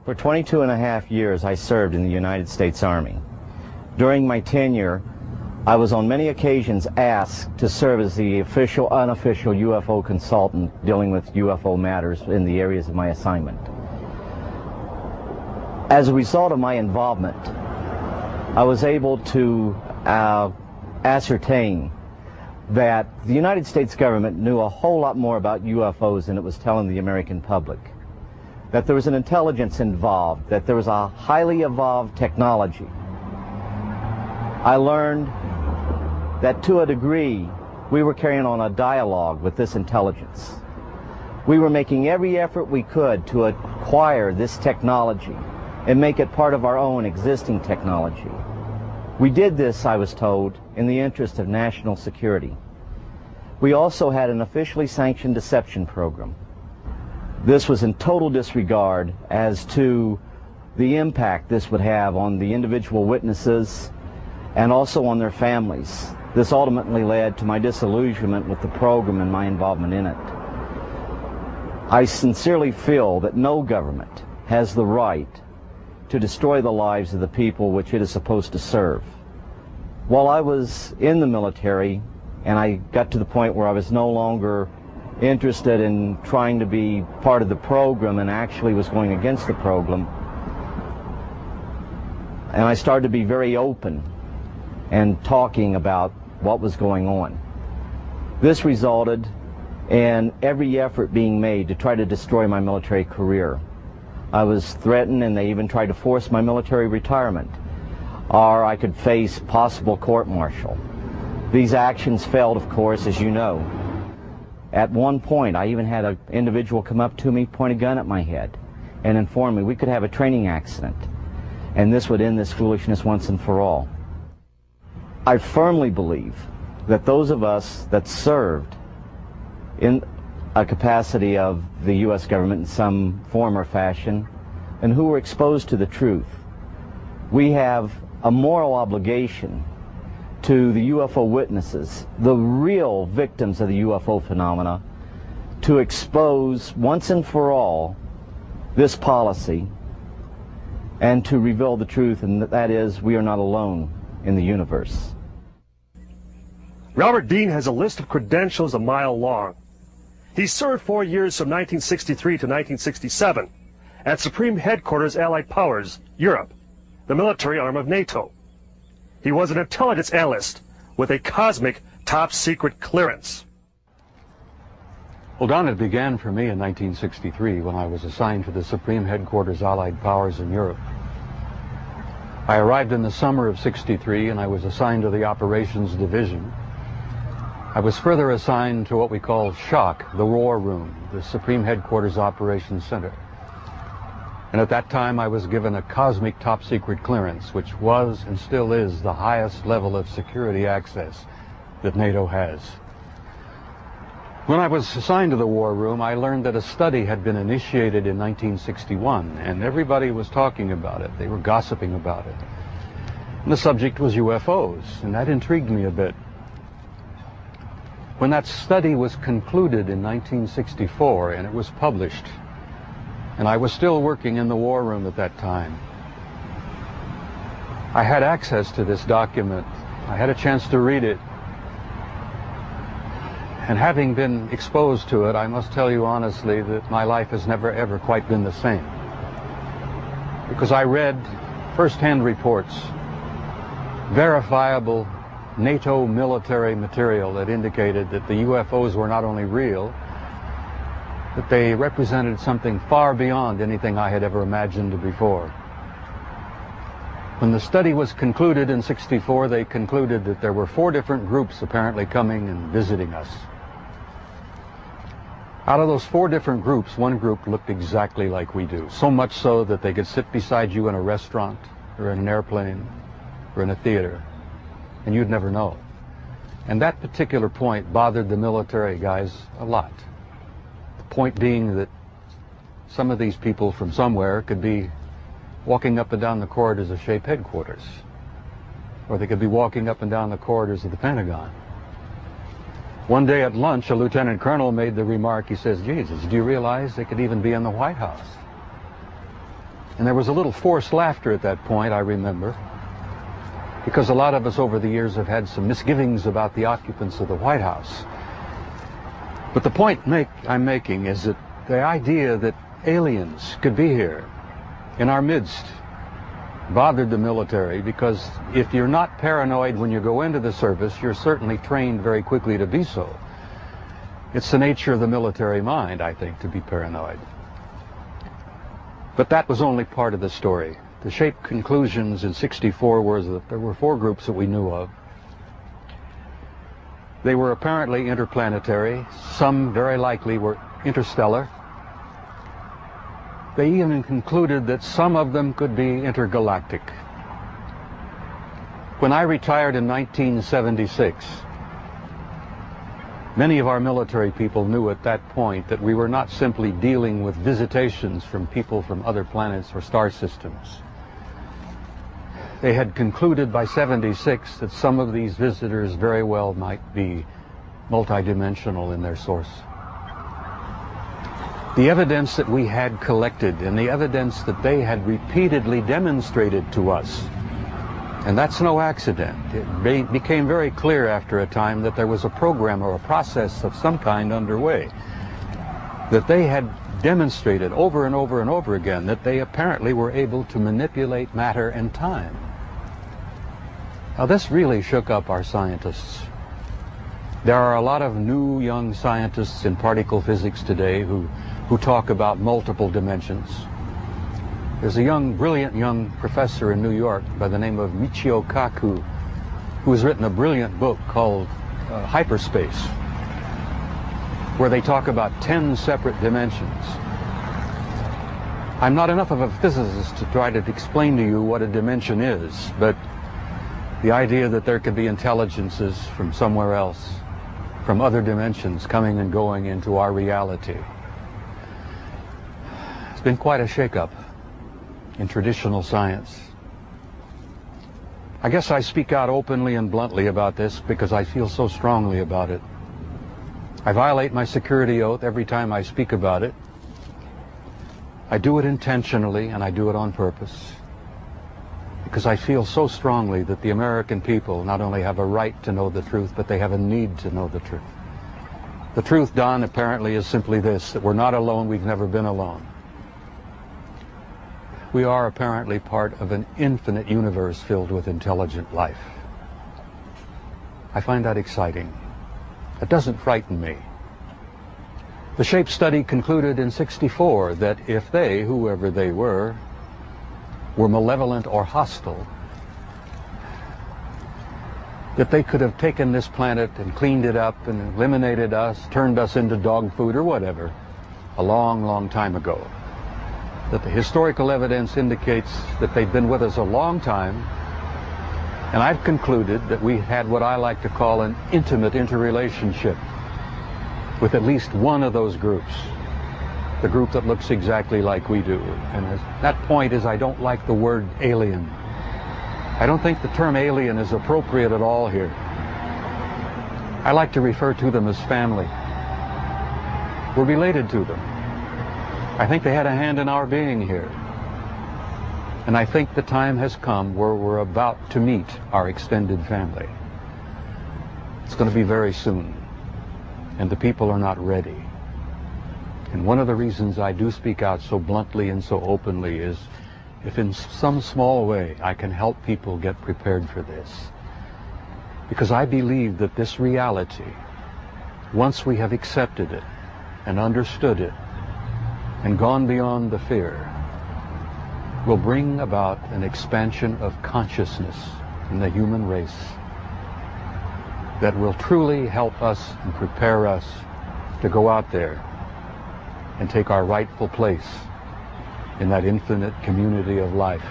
For 22 and a half years, I served in the United States Army. During my tenure, I was on many occasions asked to serve as the official, unofficial UFO consultant dealing with UFO matters in the areas of my assignment. As a result of my involvement, I was able to ascertain that the United States government knew a whole lot more about UFOs than it was telling the American public. That there was an intelligence involved, that there was a highly evolved technology. I learned that to a degree, we were carrying on a dialogue with this intelligence. We were making every effort we could to acquire this technology and make it part of our own existing technology. We did this, I was told, in the interest of national security. We also had an officially sanctioned deception program. This was in total disregard as to the impact this would have on the individual witnesses and also on their families. This ultimately led to my disillusionment with the program and my involvement in it. I sincerely feel that no government has the right to destroy the lives of the people which it is supposed to serve. While I was in the military and I got to the point where I was no longer interested in trying to be part of the program and actually was going against the program, and I started to be very open and talking about what was going on. This resulted in every effort being made to try to destroy my military career. I was threatened, and they even tried to force my military retirement, or I could face possible court-martial. These actions failed, of course, as you know. At one point, I even had an individual come up to me, point a gun at my head, and inform me we could have a training accident, and this would end this foolishness once and for all. I firmly believe that those of us that served in a capacity of the U.S. government in some form or fashion, and who were exposed to the truth, we have a moral obligation to the UFO witnesses, the real victims of the UFO phenomena, to expose once and for all this policy and to reveal the truth, and that is, we are not alone in the universe. Robert Dean has a list of credentials a mile long. He served 4 years from 1963 to 1967 at Supreme Headquarters Allied Powers, Europe, the military arm of NATO. He was an intelligence analyst with a cosmic top-secret clearance. Well, Don, it began for me in 1963 when I was assigned to the Supreme Headquarters Allied Powers in Europe. I arrived in the summer of '63 and I was assigned to the Operations Division. I was further assigned to what we call SHOC, the War Room, the Supreme Headquarters Operations Center. And at that time I was given a cosmic top-secret clearance, which was and still is the highest level of security access that NATO has. When I was assigned to the War Room, I learned that a study had been initiated in 1961, and everybody was talking about it. They were gossiping about it. And the subject was UFOs, and that intrigued me a bit. When that study was concluded in 1964 and it was published, and I was still working in the War Room at that time, I had access to this document. I had a chance to read it. And having been exposed to it, I must tell you honestly that my life has never ever quite been the same. Because I read first-hand reports, verifiable NATO military material that indicated that the UFOs were not only real, that they represented something far beyond anything I had ever imagined before. When the study was concluded in '64, they concluded that there were 4 different groups apparently coming and visiting us. Out of those 4 different groups, one group looked exactly like we do, so much so that they could sit beside you in a restaurant or in an airplane or in a theater, and you'd never know. And that particular point bothered the military guys a lot. The point being that some of these people from somewhere could be walking up and down the corridors of SHAPE headquarters, or they could be walking up and down the corridors of the Pentagon. One day at lunch, a lieutenant colonel made the remark, he says, "Jesus, do you realize they could even be in the White House?" And there was a little forced laughter at that point, I remember, because a lot of us over the years have had some misgivings about the occupants of the White House. But the point I'm making is that the idea that aliens could be here in our midst bothered the military, because if you're not paranoid when you go into the service, you're certainly trained very quickly to be so. It's the nature of the military mind, I think, to be paranoid. But that was only part of the story. The shaped conclusions in '64 were that there were 4 groups that we knew of. They were apparently interplanetary. Some very likely were interstellar. They even concluded that some of them could be intergalactic. When I retired in 1976, many of our military people knew at that point that we were not simply dealing with visitations from people from other planets or star systems. They had concluded by '76 that some of these visitors very well might be multidimensional in their source. The evidence that we had collected and the evidence that they had repeatedly demonstrated to us, and that's no accident. It became very clear after a time that there was a program or a process of some kind underway, that they had demonstrated over and over and over again that they apparently were able to manipulate matter and time. Now, this really shook up our scientists. There are a lot of new young scientists in particle physics today who talk about multiple dimensions. There's a brilliant young professor in New York by the name of Michio Kaku, who has written a brilliant book called Hyperspace, where they talk about 10 separate dimensions. I'm not enough of a physicist to try to explain to you what a dimension is, but the idea that there could be intelligences from somewhere else, from other dimensions, coming and going into our reality. It's been quite a shakeup in traditional science. I guess I speak out openly and bluntly about this because I feel so strongly about it. I violate my security oath every time I speak about it. I do it intentionally, and I do it on purpose, because I feel so strongly that the American people not only have a right to know the truth, but they have a need to know the truth. The truth, Don, apparently is simply this, that we're not alone, we've never been alone. We are apparently part of an infinite universe filled with intelligent life. I find that exciting. It doesn't frighten me. The SHAPE study concluded in '64 that if they, whoever they were malevolent or hostile, that they could have taken this planet and cleaned it up and eliminated us, turned us into dog food or whatever, a long, long time ago. That the historical evidence indicates that they've been with us a long time, and I've concluded that we had what I like to call an intimate interrelationship with at least one of those groups, the group that looks exactly like we do. And that point is, I don't like the word alien. I don't think the term alien is appropriate at all here. I like to refer to them as family. We're related to them. I think they had a hand in our being here. And I think the time has come where we're about to meet our extended family. It's going to be very soon. And the people are not ready. And one of the reasons I do speak out so bluntly and so openly is if in some small way I can help people get prepared for this. Because I believe that this reality, once we have accepted it and understood it and gone beyond the fear, will bring about an expansion of consciousness in the human race that will truly help us and prepare us to go out there and take our rightful place in that infinite community of life.